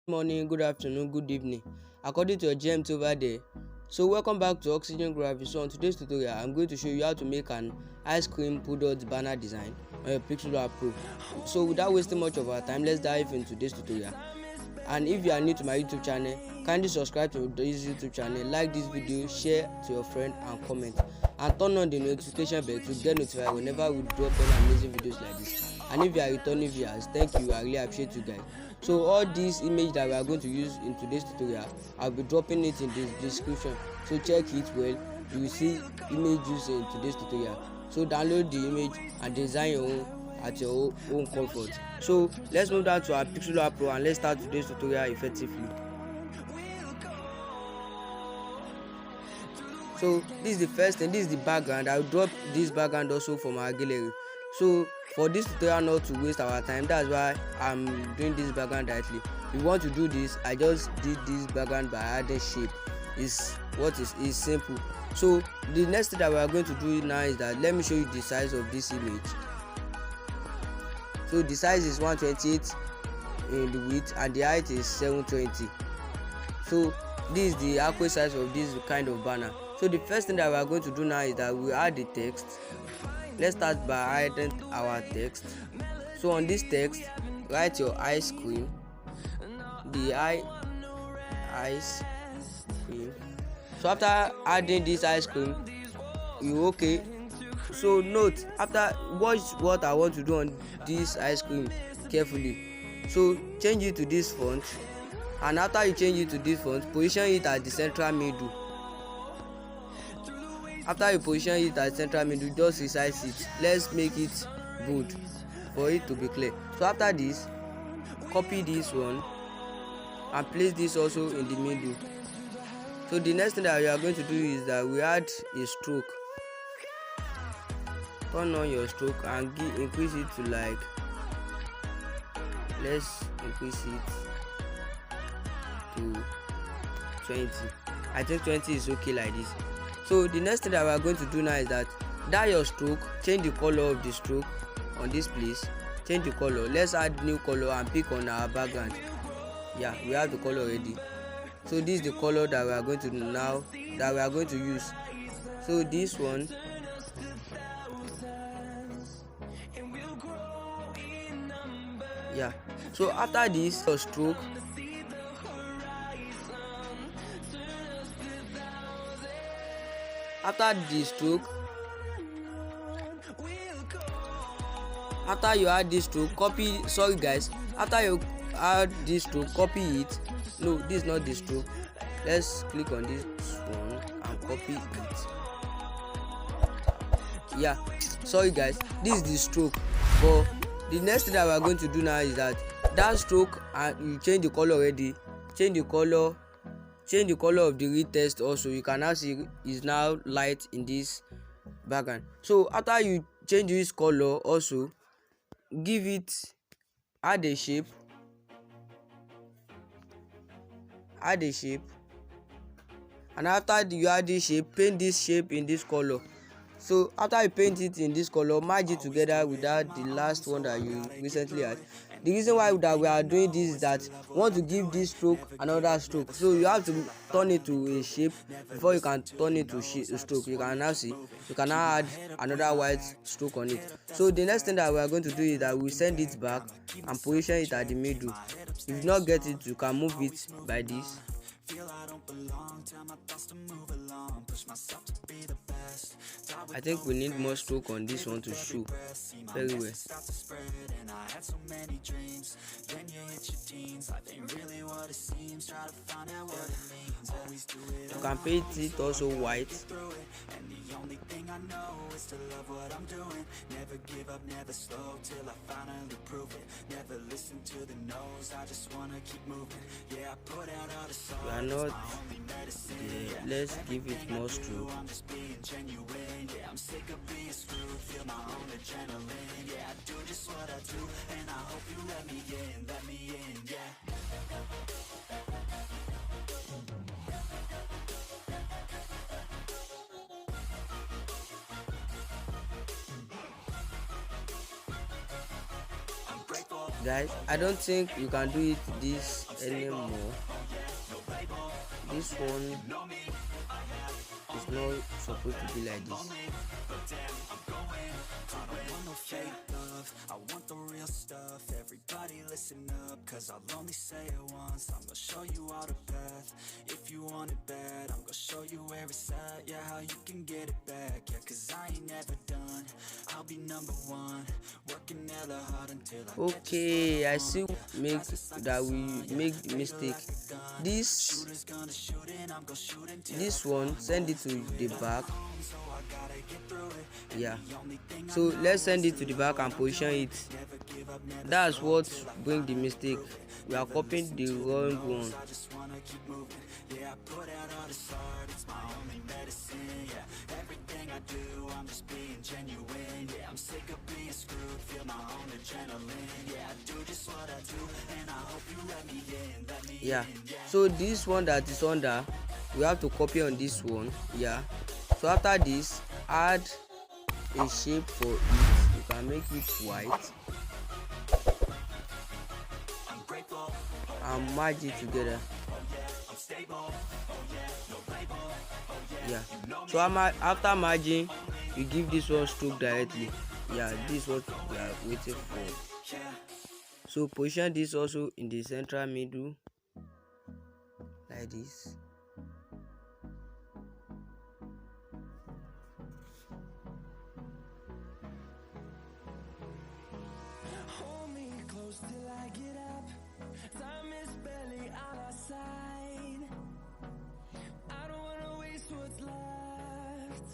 Morning, good afternoon, good evening, according to your GMT over there. So welcome back to Oxygen Graphics. So on today's tutorial, I'm going to show you how to make an ice cream product banner design on your Pixellab Pro. So without wasting much of our time, let's dive into today's tutorial. And if you are new to my YouTube channel, kindly subscribe to this YouTube channel, like this video, share to your friend and comment, and turn on the notification bell to get notified whenever we drop any amazing videos like this. And if you are returning viewers, thank you, I really appreciate you guys. So all these image that we are going to use in today's tutorial, I'll be dropping it in the description, so check it well. You will see image used in today's tutorial, so download the image and design your own at your own comfort. So let's move down to our Pixellab Pro and let's start today's tutorial effectively. So this is the first thing, this is the background. I'll drop this background also from our gallery. So for this tutorial not to waste our time, that's why I'm doing this background directly. If you want to do this, I just did this background by adding shape. Is simple. So the next thing that we are going to do now is that let me show you the size of this image. So the size is 128 in the width and the height is 720. So this is the accurate size of this kind of banner. So the first thing that we are going to do now is that we add the text. Let's start by adding our text. So on this text, write your ice cream. The ice cream. So after adding this ice cream, you okay. So note, after watch what I want to do on this ice cream carefully. So change it to this font, and after you change it to this font, position it at the central middle. After you position it at central middle, just resize it. Let's make it bold for it to be clear. So after this, copy this one and place this also in the middle. So the next thing that we are going to do is that we add a stroke. Turn on your stroke and increase it to like, let's increase it to 20. I think 20 is okay like this. So the next thing that we are going to do now is that your stroke, change the color of the stroke on this place. Change the color. Let's add new color and pick on our background. Yeah, we have the color already. So this is the color that we are going to use. So this one. Yeah. So after this, your stroke. After you add this stroke, copy. Sorry guys. After you add this stroke, copy it. No, this is not the stroke. Let's click on this one and copy it. Yeah. Sorry guys. This is the stroke. But the next thing that we are going to do now is that stroke, and you change the color already. Change the color of the read text also. You can now see is now light in this background. So after you change this color also, add a shape, and after you add this shape, paint this shape in this color. So after you paint it in this color, merge it together with the last one that you recently had. The reason why that we are doing this is that we want to give this stroke another stroke. So you have to turn it to a shape before you can turn it to a stroke. You can now see, you can now add another white stroke on it. So the next thing that we are going to do is that we send it back and position it at the middle. If you not get it, you can move it by this. I think we need more stroke on this one to show very well. You can paint it also white. We are not there. Let's give it more stroke. I'm sick of being screwed, feel my own adrenaline. Yeah, I do just what I do, and I hope you let me in, yeah. Guys, I don't think you can do it this anymore. This one is not supposed to be like this. I want the real stuff. Everybody listen up, cause I'll only say it once. I'm gonna show you all the path. If you want it bad, I'm gonna show you where it's at. Yeah, how you can get it back. Yeah, cause I ain't never done. I'll be number one, working hella hard until I Okay, I see make that we make the mistake. This one, send it to the back. Yeah, so let's send it to the back and position it. That's what bring the mistake. We are copying the wrong one. Yeah, I put out all this art, it's my only medicine. Yeah, everything I do, I'm just being genuine. Yeah, I'm sick of being screwed, feel my own adrenaline. Yeah, I do just what I do, and I hope you let me in, let me in. So this one that is under, we have to copy on this one. Yeah, so after this, add a shape for it. You can make it white and merge it together. Yeah, so after merging, you give this one stroke directly. Yeah, this is what we are waiting for. So position this also in the central middle like this. Hold me close till I get up. Time is barely on our side. I don't wanna waste what's left.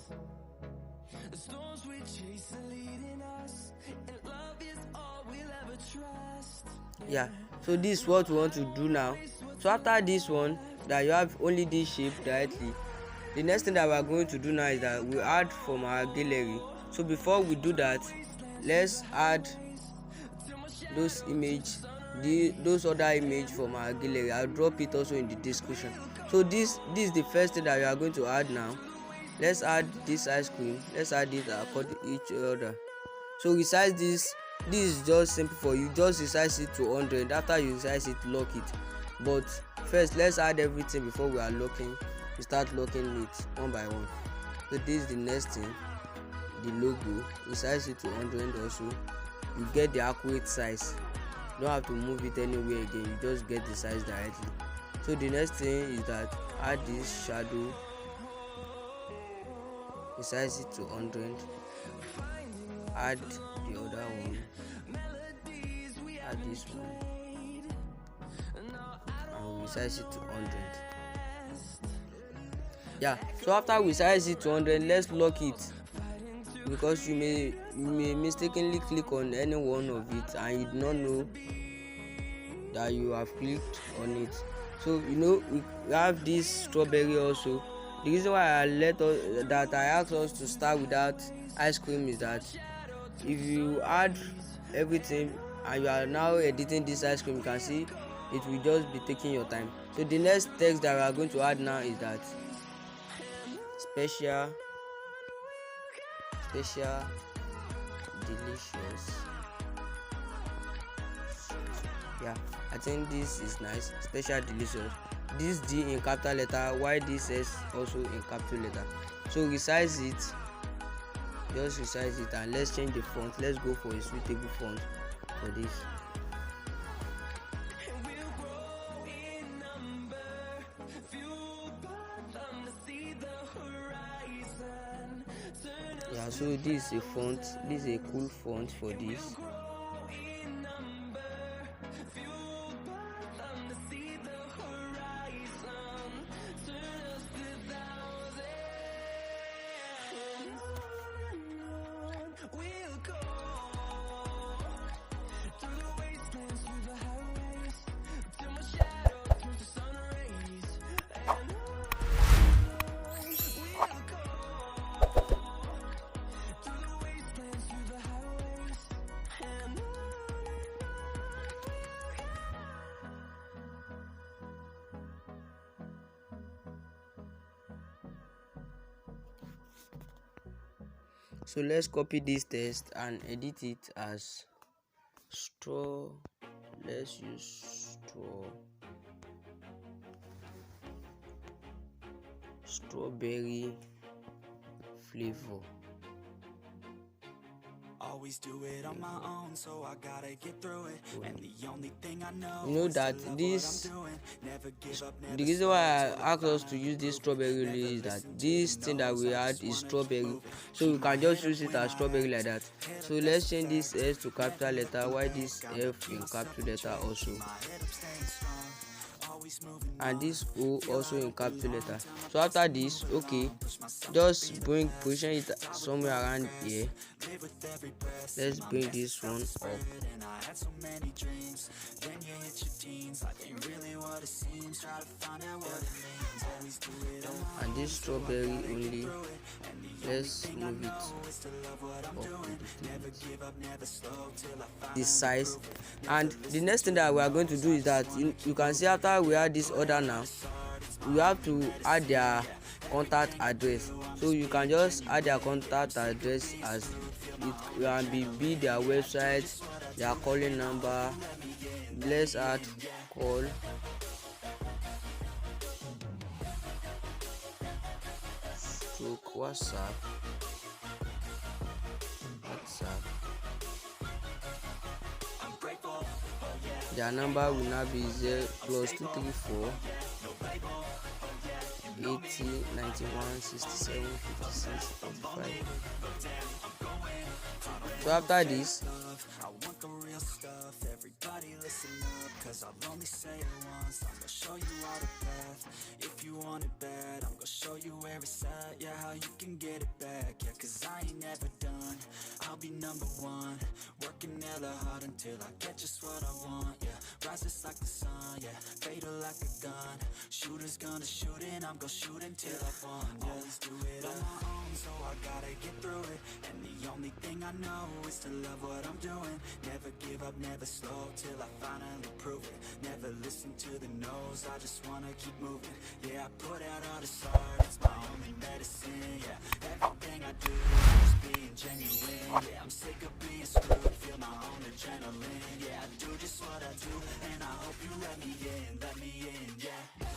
The storms we chase are leading us, and love is all we'll ever trust. Yeah, so this is what we want to do now. So after this one, that you have only this shape directly, the next thing that we are going to do now is that we add from our gallery. So before we do that, let's add those those other image from our gallery. I'll drop it also in the description. So this is the first thing that we are going to add now. Let's add this ice cream. Let's add it according to each other. So resize this. This is just simple for you. Just resize it to 100. After you resize it, lock it. But first, let's add everything before we are locking. We start locking it one by one. So this is the next thing. The logo. Resize it to 100 also. You get the accurate size. You don't have to move it anywhere again. You just get the size directly. So the next thing is that add this shadow. Resize it to 100. Add the other one. Add this one. And resize it to 100. Yeah, so after we size it to 100, let's lock it, because you may mistakenly click on any one of it and you do not know that you have clicked on it. So we have this strawberry also. The reason why I asked us to start with that ice cream is that if you add everything and you are now editing this ice cream, you can see it will just be taking your time. So the next text that we are going to add now is that special delicious. Yeah, I think this is nice. Special delicious. This D in capital letter, while this S also in capital letter. So resize it, just resize it, and let's change the font. Let's go for a suitable font for this. Yeah, so this is a font. This is a cool font for this. So let's copy this text and edit it as straw. Let's use straw. strawberry flavor. Always do it on my own, so I gotta get through it. And the only thing I know You know is to that love this what I'm doing. Never give up, never the reason slow why till I I asked us find to a use this blueprint. strawberry Never is that listen to this the thing that no's, we I had just is wanna keep strawberry, moving. so you Keep my can just head up use it when as I strawberry like act. that. Head So up, let's that's a change this fact. S to capital Never letter, looking why back. this I'ma F keep in myself capital in letter check. also, Keep my head up, staying strong. Always moving and on. this O Feel also I in don't capital belong. letter. Tell my So thoughts after to this, move okay, along. Push myself to be just the bring best. position it Fly somewhere without around regrets. here. Live with every breath. See Let's my bring message this start one to up. spread. And I had so many dreams. Then you hit your teens. Life ain't really what it seems. Try to find out what it means. Always do it on my And this strawberry only, through it. And the let's thing I move it know is to love what I'm up doing. a Never little bit, give up, never slow till I find this out size. prove it. And the next thing that we are going to do is that you can see after we add this order now, we have to add their contact address. So you can just add their contact address as it can be their website, their calling number. Let's add call, stroke WhatsApp, their number will now be 0 plus 234 80 91 67 56 45. So after this, I want the real stuff. Everybody listen up, cause I'll only say it once. I'm gonna show you all the path. If you want it bad, I'm gonna show you where it's at. Yeah, how you can get it back. Yeah, cause I ain't never done. I'll be number one. Working hella hard until I get just what I want. Yeah, rises like the sun. Yeah, fatal like a gun. Shooters gonna shoot and I'm gonna shoot until I won. Yeah. Always do it on my own, so I gotta get through it. And the only thing I know is to love what I'm doing. Never give up, never slow till I finally prove it. Never listen to the no's, I just wanna keep moving. Yeah, I put out all this art, it's my only medicine. Yeah, everything I do is just being genuine. Yeah, I'm sick of being screwed, feel my own adrenaline. Yeah, I do just what I do, and I hope you let me in, yeah.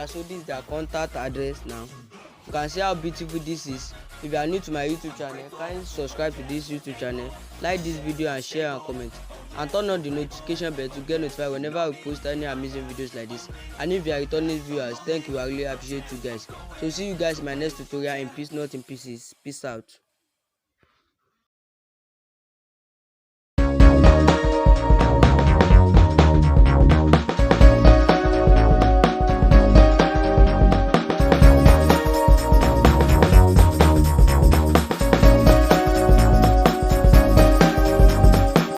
so this is their contact address now. You can see how beautiful this is. If you are new to my YouTube channel, kindly subscribe to this YouTube channel, like this video and share and comment, and turn on the notification bell to get notified whenever we post any amazing videos like this. And if you are returning viewers, thank you, I really appreciate you guys. So see you guys in my next tutorial in peace, not in pieces. Peace out.